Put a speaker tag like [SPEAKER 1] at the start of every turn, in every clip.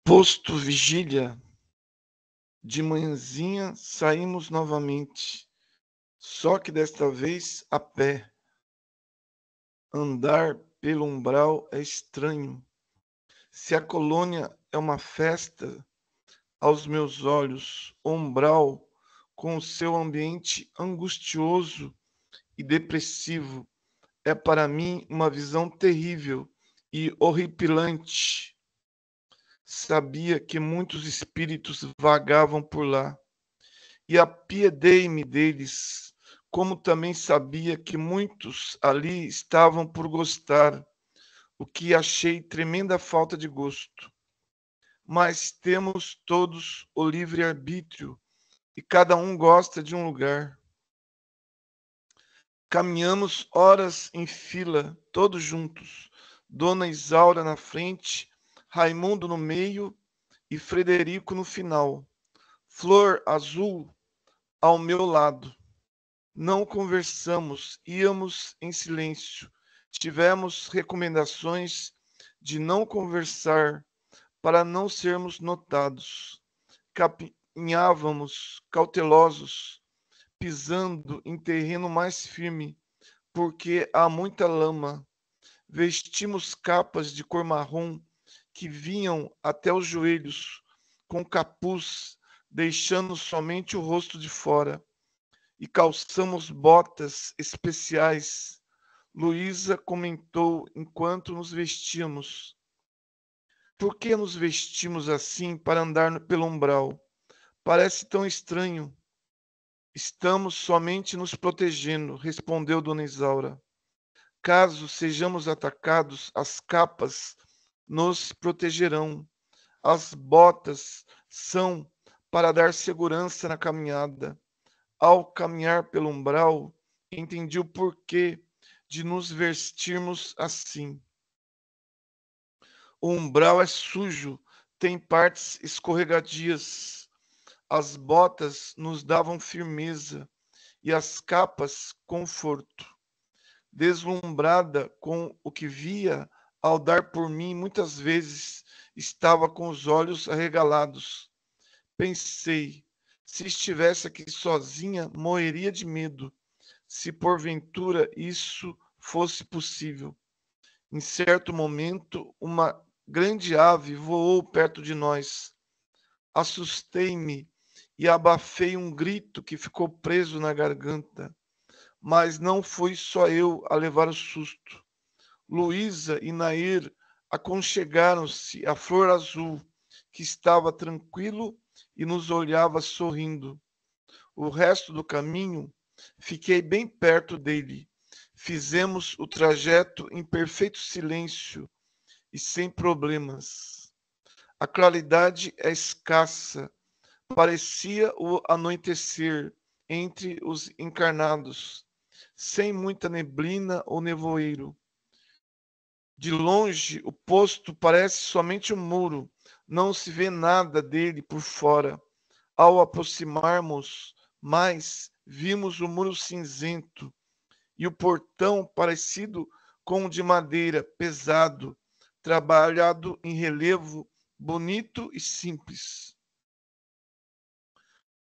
[SPEAKER 1] Posto vigília, de manhãzinha saímos novamente, só que desta vez a pé. Andar pelo umbral é estranho. Se a colônia é uma festa, aos meus olhos, o umbral, com o seu ambiente angustioso e depressivo, é para mim uma visão terrível e horripilante. Sabia que muitos espíritos vagavam por lá e apiedei-me deles, como também sabia que muitos ali estavam por gostar, o que achei tremenda falta de gosto. Mas temos todos o livre-arbítrio e cada um gosta de um lugar. Caminhamos horas em fila, todos juntos, Dona Isaura na frente, Raimundo no meio e Frederico no final. Flor Azul ao meu lado. Não conversamos, íamos em silêncio. Tivemos recomendações de não conversar para não sermos notados. Caminhávamos cautelosos, pisando em terreno mais firme, porque há muita lama. Vestimos capas de cor marrom que vinham até os joelhos, com capuz, deixando somente o rosto de fora, e calçamos botas especiais. Luísa comentou enquanto nos vestíamos. Por que nos vestimos assim para andar pelo umbral? Parece tão estranho. Estamos somente nos protegendo, respondeu Dona Isaura. Caso sejamos atacados, as capas nos protegerão. As botas são para dar segurança na caminhada. Ao caminhar pelo umbral, entendi o porquê de nos vestirmos assim. O umbral é sujo, tem partes escorregadias. As botas nos davam firmeza e as capas conforto. Deslumbrada com o que via, ao dar por mim, muitas vezes estava com os olhos arregalados. Pensei, se estivesse aqui sozinha, morreria de medo, se porventura isso fosse possível. Em certo momento, uma grande ave voou perto de nós. Assustei-me e abafei um grito que ficou preso na garganta. Mas não fui só eu a levar o susto. Luísa e Nair aconchegaram-se à Flor Azul, que estava tranquilo e nos olhava sorrindo. O resto do caminho fiquei bem perto dele. Fizemos o trajeto em perfeito silêncio e sem problemas. A claridade é escassa, parecia o anoitecer entre os encarnados, sem muita neblina ou nevoeiro. De longe, o posto parece somente um muro, não se vê nada dele por fora. Ao aproximarmos mais, vimos o muro cinzento e o portão parecido com o de madeira, pesado, trabalhado em relevo, bonito e simples.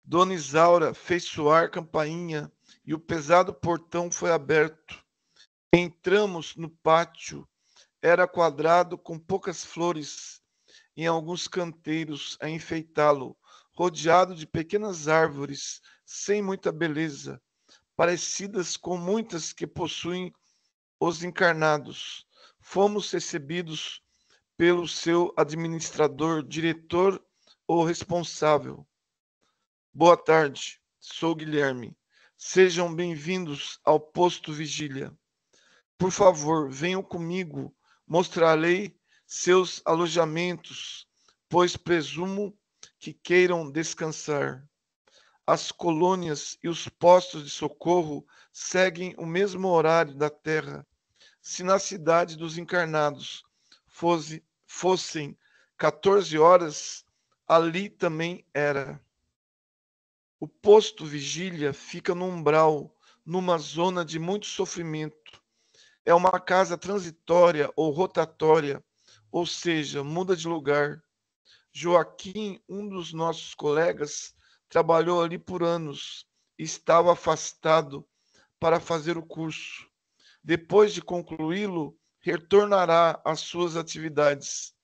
[SPEAKER 1] Dona Isaura fez soar campainha e o pesado portão foi aberto. Entramos no pátio. Era quadrado com poucas flores em alguns canteiros a enfeitá-lo, rodeado de pequenas árvores sem muita beleza, parecidas com muitas que possuem os encarnados. Fomos recebidos pelo seu administrador, diretor ou responsável. Boa tarde, sou Guilherme. Sejam bem-vindos ao posto vigília. Por favor, venham comigo, mostrarei seus alojamentos, pois presumo que queiram descansar. As colônias e os postos de socorro seguem o mesmo horário da Terra. Se na cidade dos encarnados fossem 14 horas, ali também era. O posto vigília fica no umbral, numa zona de muito sofrimento. É uma casa transitória ou rotatória, ou seja, muda de lugar. Joaquim, um dos nossos colegas, trabalhou ali por anos e estava afastado para fazer o curso. Depois de concluí-lo, retornará às suas atividades.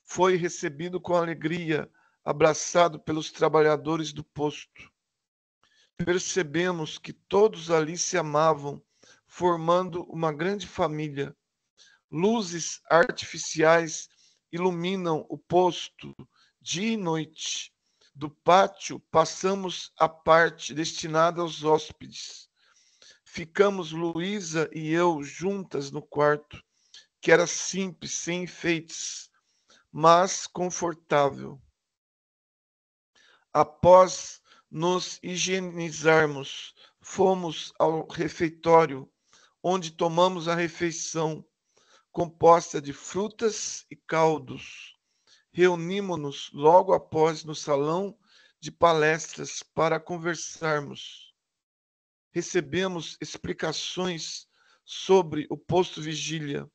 [SPEAKER 1] Foi recebido com alegria, abraçado pelos trabalhadores do posto. Percebemos que todos ali se amavam, formando uma grande família. Luzes artificiais iluminam o posto dia e noite. Do pátio passamos à parte destinada aos hóspedes. Ficamos Luísa e eu juntas no quarto, que era simples, sem enfeites, mas confortável. Após nos higienizarmos, fomos ao refeitório, onde tomamos a refeição, composta de frutas e caldos. Reunimos-nos logo após no salão de palestras para conversarmos. Recebemos explicações sobre o posto vigília.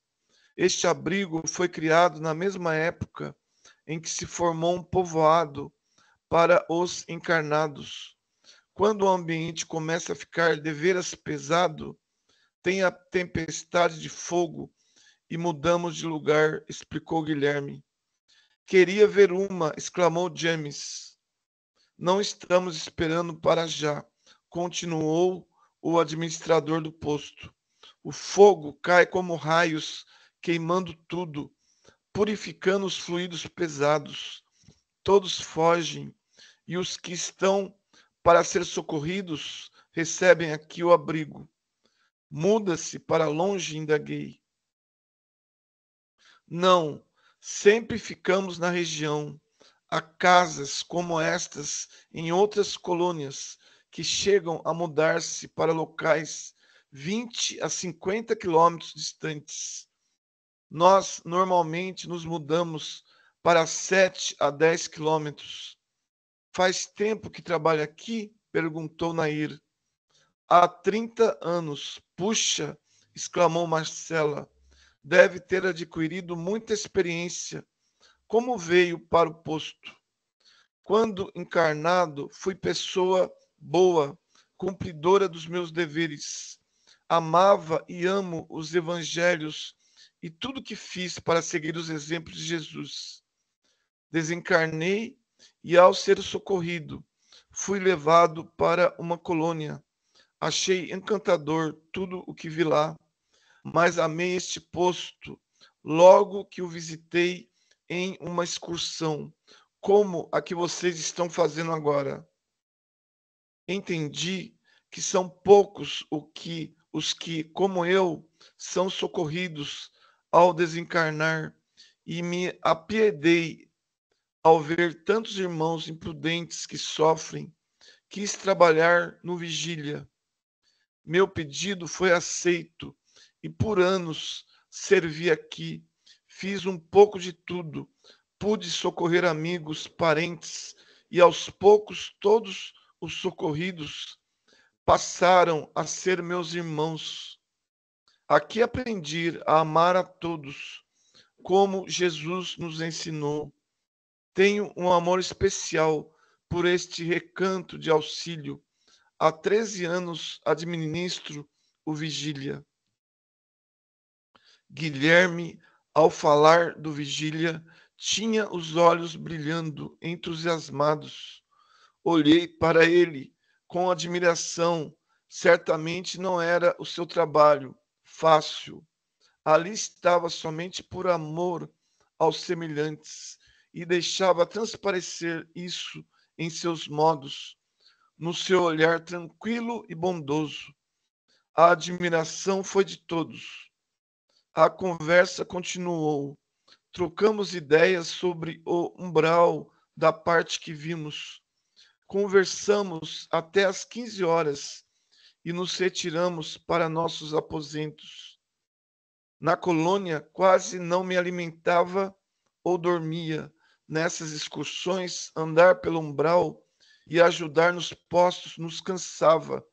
[SPEAKER 1] Este abrigo foi criado na mesma época em que se formou um povoado para os encarnados. Quando o ambiente começa a ficar deveras pesado, tem a tempestade de fogo e mudamos de lugar, explicou Guilherme. Queria ver uma, exclamou James. Não estamos esperando para já, continuou o administrador do posto. O fogo cai como raios, queimando tudo, purificando os fluidos pesados. Todos fogem, e os que estão para ser socorridos recebem aqui o abrigo. Muda-se para longe, indaguei. Não, sempre ficamos na região. Há casas como estas em outras colônias que chegam a mudar-se para locais 20 a 50 quilômetros distantes. Nós normalmente nos mudamos para 7 a 10 quilômetros. Faz tempo que trabalha aqui? Perguntou Nair. Há 30 anos. Puxa, exclamou Marcela. Deve ter adquirido muita experiência. Como veio para o posto? Quando encarnado, fui pessoa boa, cumpridora dos meus deveres. Amava e amo os evangelhos e tudo que fiz para seguir os exemplos de Jesus. Desencarnei e, ao ser socorrido, fui levado para uma colônia. Achei encantador tudo o que vi lá, mas amei este posto logo que o visitei em uma excursão, como a que vocês estão fazendo agora. Entendi que são poucos os que, como eu, são socorridos ao desencarnar e me apiedei ao ver tantos irmãos imprudentes que sofrem. Quis trabalhar no vigília. Meu pedido foi aceito e por anos servi aqui. Fiz um pouco de tudo. Pude socorrer amigos, parentes e aos poucos todos os socorridos passaram a ser meus irmãos. Aqui aprendi a amar a todos, como Jesus nos ensinou. Tenho um amor especial por este recanto de auxílio. Há 13 anos administro o vigília. Guilherme, ao falar do vigília, tinha os olhos brilhando, entusiasmados. Olhei para ele com admiração. Certamente não era o seu trabalho fácil. Ali estava somente por amor aos semelhantes e deixava transparecer isso em seus modos, no seu olhar tranquilo e bondoso. A admiração foi de todos. A conversa continuou. Trocamos ideias sobre o umbral da parte que vimos. Conversamos até às 15 horas e nos retiramos para nossos aposentos. Na colônia, quase não me alimentava ou dormia. Nessas excursões, andar pelo umbral e ajudar nos postos nos cansava.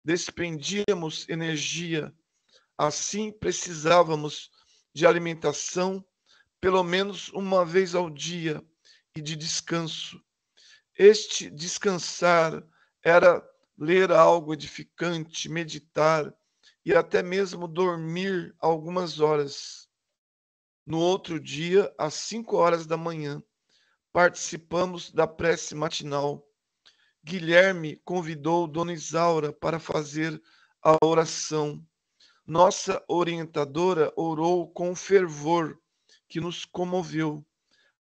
[SPEAKER 1] Despendíamos energia. Assim, precisávamos de alimentação pelo menos uma vez ao dia e de descanso. Este descansar era ler algo edificante, meditar e até mesmo dormir algumas horas. No outro dia, às 5 horas da manhã, participamos da prece matinal. Guilherme convidou Dona Isaura para fazer a oração. Nossa orientadora orou com fervor que nos comoveu.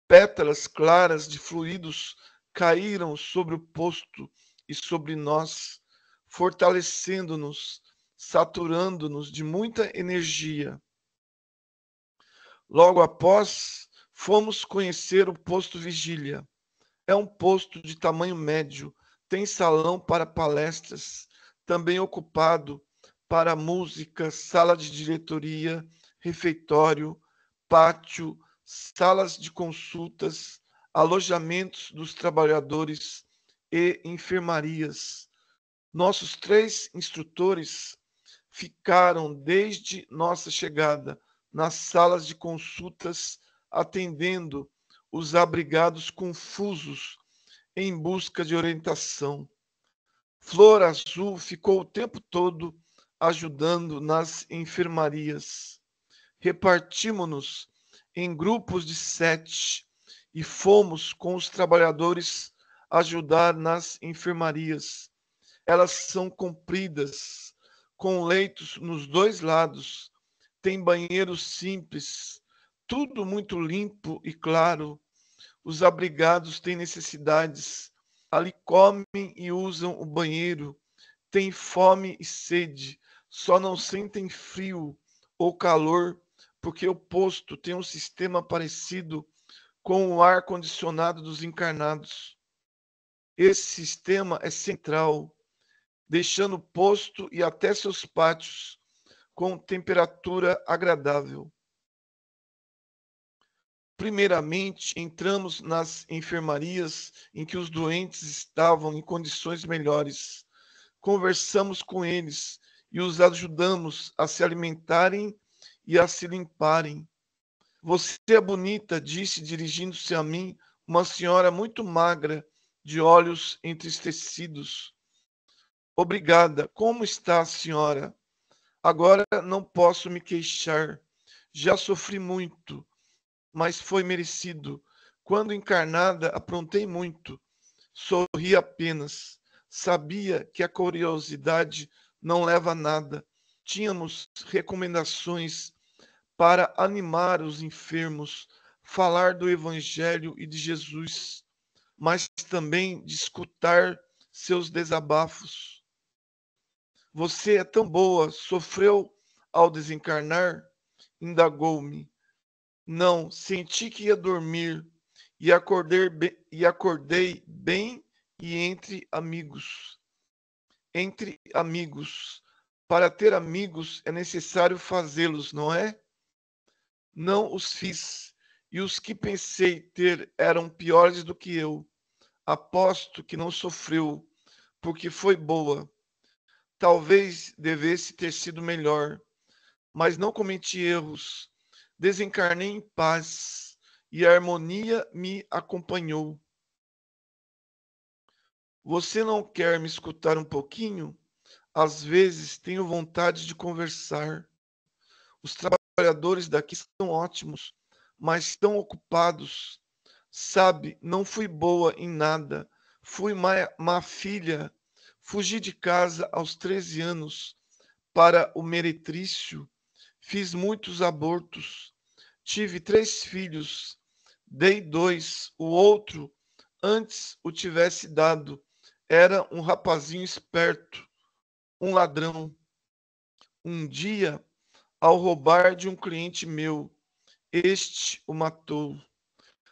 [SPEAKER 1] Pétalas claras de fluidos caíram sobre o posto e sobre nós, fortalecendo-nos, saturando-nos de muita energia. Logo após, fomos conhecer o posto Vigília. É um posto de tamanho médio, tem salão para palestras, também ocupado para música, sala de diretoria, refeitório, pátio, salas de consultas, alojamentos dos trabalhadores e enfermarias. Nossos 3 instrutores ficaram desde nossa chegada nas salas de consultas, atendendo os abrigados confusos em busca de orientação. Flor Azul ficou o tempo todo ajudando nas enfermarias. Repartimos-nos em grupos de 7 e fomos com os trabalhadores ajudar nas enfermarias. Elas são compridas, com leitos nos 2 lados, tem banheiros simples, tudo muito limpo e claro. Os abrigados têm necessidades, ali comem e usam o banheiro, têm fome e sede, só não sentem frio ou calor, porque o posto tem um sistema parecido com o ar-condicionado dos encarnados. Esse sistema é central, deixando o posto e até seus pátios com temperatura agradável. Primeiramente, entramos nas enfermarias em que os doentes estavam em condições melhores. Conversamos com eles e os ajudamos a se alimentarem e a se limparem. Você é bonita, disse, dirigindo-se a mim, uma senhora muito magra, de olhos entristecidos. Obrigada. Como está a senhora? Agora não posso me queixar. Já sofri muito, mas foi merecido. Quando encarnada, aprontei muito. Sorri apenas. Sabia que a curiosidade não leva a nada. Tínhamos recomendações para animar os enfermos, falar do Evangelho e de Jesus, mas também de escutar seus desabafos. Você é tão boa, sofreu ao desencarnar? Indagou-me. Não, senti que ia dormir e acordei bem e entre amigos. Entre amigos. Para ter amigos é necessário fazê-los, não é? Não os fiz, e os que pensei ter eram piores do que eu. Aposto que não sofreu, porque foi boa. Talvez devesse ter sido melhor, mas não cometi erros. Desencarnei em paz e a harmonia me acompanhou. Você não quer me escutar um pouquinho? Às vezes tenho vontade de conversar. Os trabalhadores daqui são ótimos, mas estão ocupados. Sabe, não fui boa em nada. Fui má filha. Fugi de casa aos 13 anos para o meretrício. Fiz muitos abortos. Tive 3 filhos. Dei 2. O outro, antes o tivesse dado, era um rapazinho esperto, um ladrão. Um dia, ao roubar de um cliente meu, este o matou.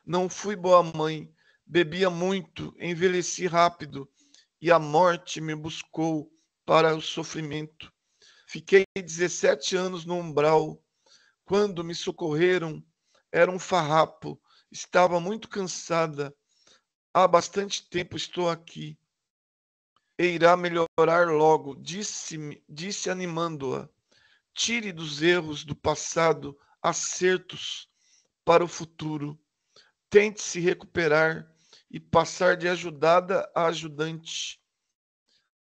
[SPEAKER 1] Não fui boa mãe, bebia muito, envelheci rápido e a morte me buscou para o sofrimento. Fiquei 17 anos no umbral. Quando me socorreram, era um farrapo. Estava muito cansada. Há bastante tempo estou aqui. E irá melhorar logo, disse animando-a. Tire dos erros do passado acertos para o futuro. Tente se recuperar e passar de ajudada a ajudante.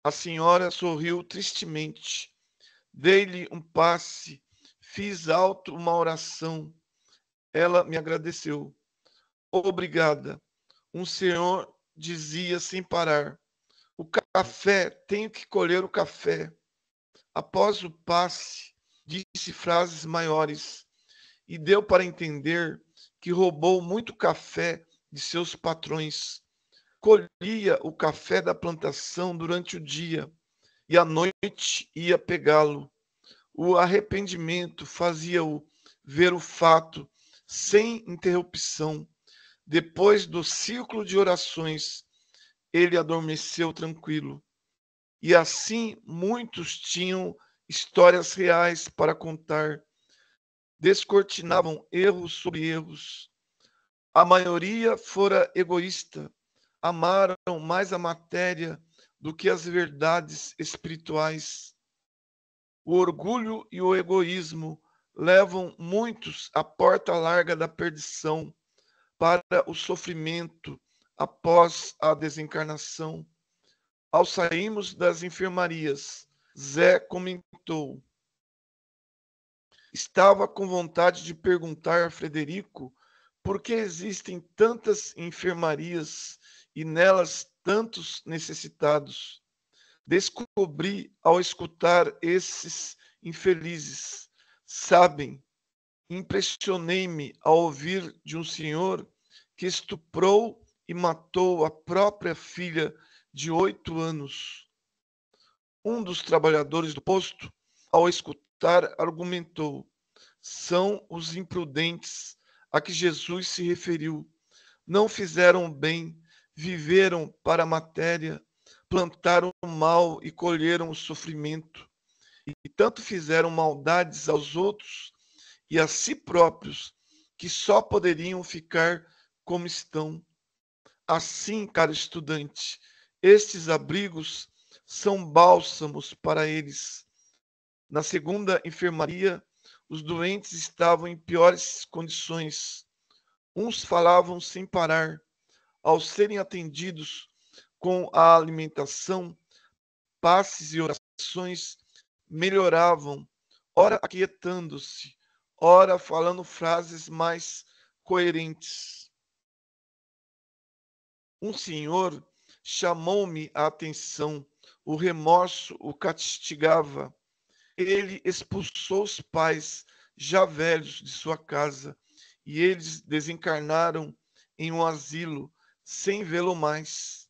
[SPEAKER 1] A senhora sorriu tristemente. Dei-lhe um passe, fiz alto uma oração. Ela me agradeceu. Obrigada. Um senhor dizia sem parar: o café, tenho que colher o café. Após o passe, disse frases maiores e deu para entender que roubou muito café de seus patrões. Colhia o café da plantação durante o dia e à noite ia pegá-lo. O arrependimento fazia-o ver o fato sem interrupção. Depois do círculo de orações, ele adormeceu tranquilo. E assim muitos tinham histórias reais para contar, descortinavam erros sobre erros. A maioria fora egoísta, amaram mais a matéria do que as verdades espirituais. O orgulho e o egoísmo levam muitos à porta larga da perdição, para o sofrimento após a desencarnação. Ao sairmos das enfermarias, Zé comentou: estava com vontade de perguntar a Frederico por que existem tantas enfermarias e nelas tantos necessitados. Descobri ao escutar esses infelizes. Sabem, impressionei-me ao ouvir de um senhor que estuprou e matou a própria filha de 8 anos. Um dos trabalhadores do posto, ao escutar, argumentou: são os imprudentes a que Jesus se referiu. Não fizeram bem, viveram para a matéria, plantaram o mal e colheram o sofrimento. E tanto fizeram maldades aos outros e a si próprios, que só poderiam ficar como estão. Assim, caro estudante, estes abrigos são bálsamos para eles. Na segunda enfermaria, os doentes estavam em piores condições. Uns falavam sem parar. Ao serem atendidos com a alimentação, passes e orações, melhoravam, ora aquietando-se, ora falando frases mais coerentes. Um senhor chamou-me a atenção. O remorso o castigava. Ele expulsou os pais já velhos de sua casa e eles desencarnaram em um asilo sem vê-lo mais.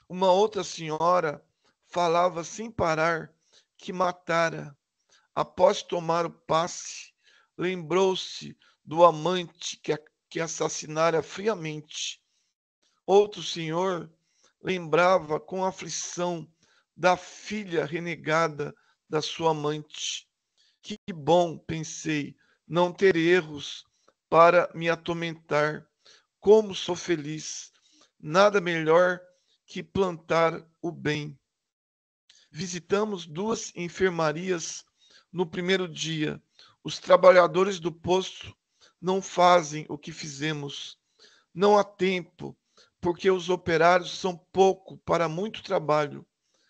[SPEAKER 1] Uma outra senhora falava sem parar que matara. Após tomar o passe, lembrou-se do amante que assassinara friamente. Outro senhor lembrava com aflição da filha renegada da sua amante. Que bom, pensei, não ter erros para me atormentar. Como sou feliz! Nada melhor que plantar o bem. Visitamos 2 enfermarias no primeiro dia. Os trabalhadores do posto não fazem o que fizemos. Não há tempo, porque os operários são pouco para muito trabalho.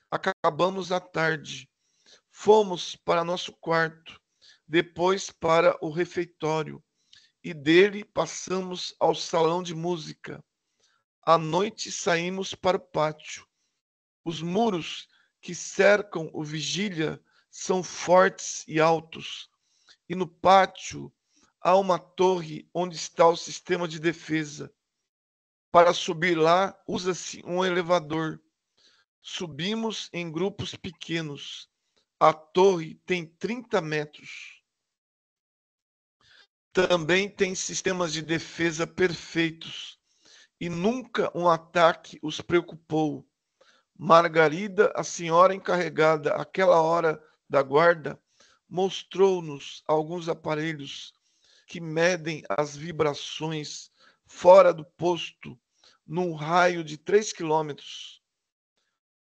[SPEAKER 1] Acabamos à tarde. Fomos para nosso quarto, depois para o refeitório, e dele passamos ao salão de música. À noite saímos para o pátio. Os muros que cercam o vigília são fortes e altos, e no pátio há uma torre onde está o sistema de defesa. Para subir lá, usa-se um elevador. Subimos em grupos pequenos. A torre tem 30 metros. Também tem sistemas de defesa perfeitos, e nunca um ataque os preocupou. Margarida, a senhora encarregada àquela hora da guarda, mostrou-nos alguns aparelhos que medem as vibrações fora do posto, num raio de 3 quilômetros.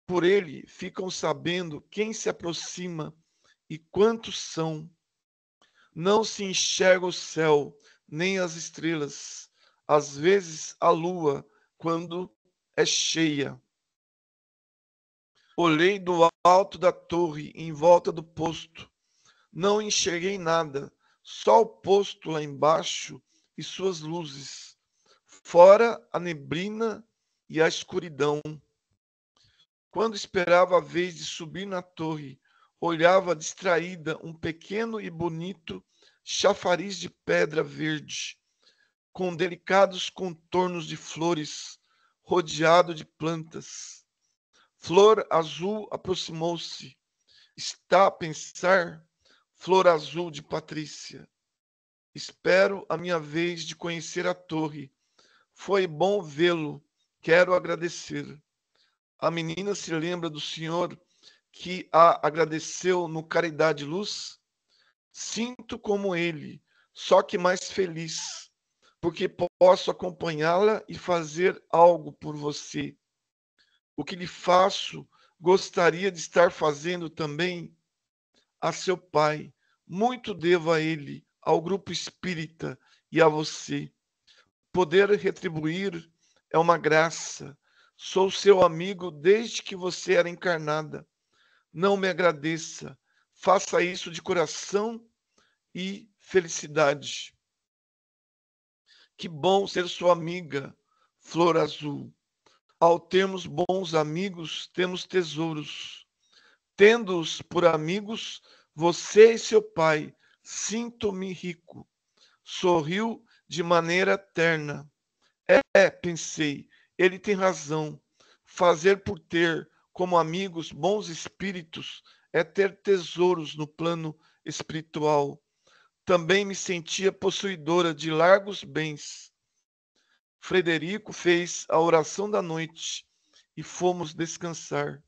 [SPEAKER 1] Por ele ficam sabendo quem se aproxima e quantos são. Não se enxerga o céu, nem as estrelas. às vezes a lua, quando é cheia. Olhei do alto da torre em volta do posto. Não enxerguei nada, só o posto lá embaixo e suas luzes. Fora a neblina e a escuridão. Quando esperava a vez de subir na torre, olhava distraída um pequeno e bonito chafariz de pedra verde, com delicados contornos de flores, rodeado de plantas. Flor azul aproximou-se. Está a pensar? Flor azul de Patrícia. Espero a minha vez de conhecer a torre. Foi bom vê-lo. Quero agradecer. A menina se lembra do senhor que a agradeceu no Caridade e Luz? Sinto como ele, só que mais feliz, porque posso acompanhá-la e fazer algo por você. O que lhe faço, gostaria de estar fazendo também a seu pai. Muito devo a ele, ao grupo espírita e a você. Poder retribuir é uma graça. Sou seu amigo desde que você era encarnada. Não me agradeça. Faça isso de coração e felicidade. Que bom ser sua amiga, Flor Azul. Ao termos bons amigos, temos tesouros. Tendo-os por amigos, você e seu pai, sinto-me rico. Sorriu de maneira terna. Pensei, ele tem razão. Fazer por ter como amigos bons espíritos é ter tesouros no plano espiritual. Também me sentia possuidora de largos bens. Frederico fez a oração da noite e fomos descansar.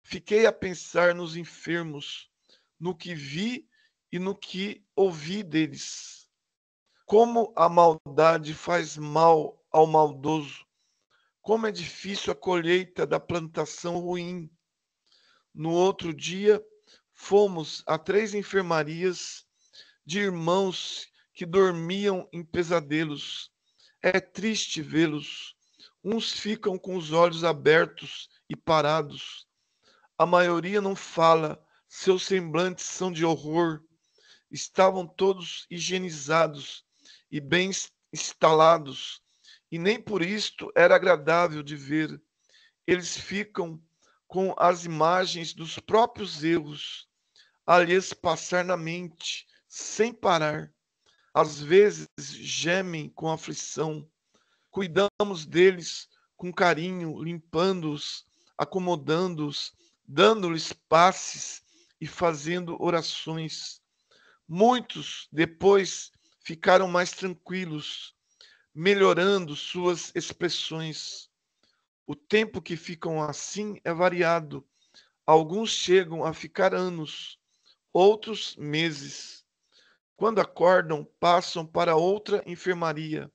[SPEAKER 1] Fiquei a pensar nos enfermos, no que vi e no que ouvi deles. Como a maldade faz mal ao maldoso. Como é difícil a colheita da plantação ruim. No outro dia, fomos a 3 enfermarias de irmãos que dormiam em pesadelos. É triste vê-los. Uns ficam com os olhos abertos e parados. A maioria não fala, seus semblantes são de horror. Estavam todos higienizados e bem instalados, e nem por isto era agradável de ver. Eles ficam com as imagens dos próprios erros a lhes passar na mente, sem parar. Às vezes gemem com aflição. Cuidamos deles com carinho, limpando-os, acomodando-os, dando-lhes passes e fazendo orações. Muitos depois ficaram mais tranquilos, melhorando suas expressões. O tempo que ficam assim é variado. Alguns chegam a ficar anos, outros meses. Quando acordam, passam para outra enfermaria.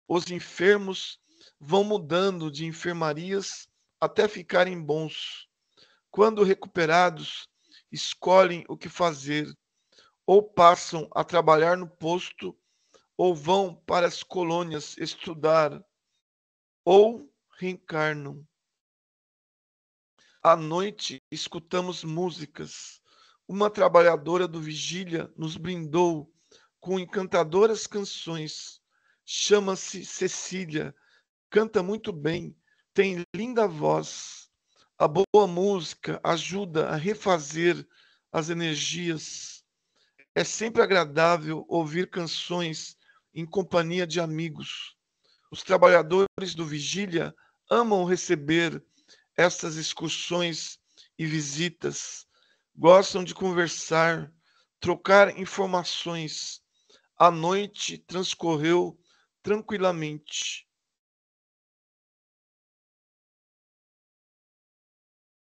[SPEAKER 1] Os enfermos vão mudando de enfermarias até ficarem bons. Quando recuperados, escolhem o que fazer, ou passam a trabalhar no posto, ou vão para as colônias estudar, ou reencarnam. À noite, escutamos músicas. Uma trabalhadora do Vigília nos brindou com encantadoras canções. Chama-se Cecília, canta muito bem, tem linda voz. A boa música ajuda a refazer as energias. É sempre agradável ouvir canções em companhia de amigos. Os trabalhadores do Vigília amam receber essas excursões e visitas. Gostam de conversar, trocar informações. A noite transcorreu tranquilamente.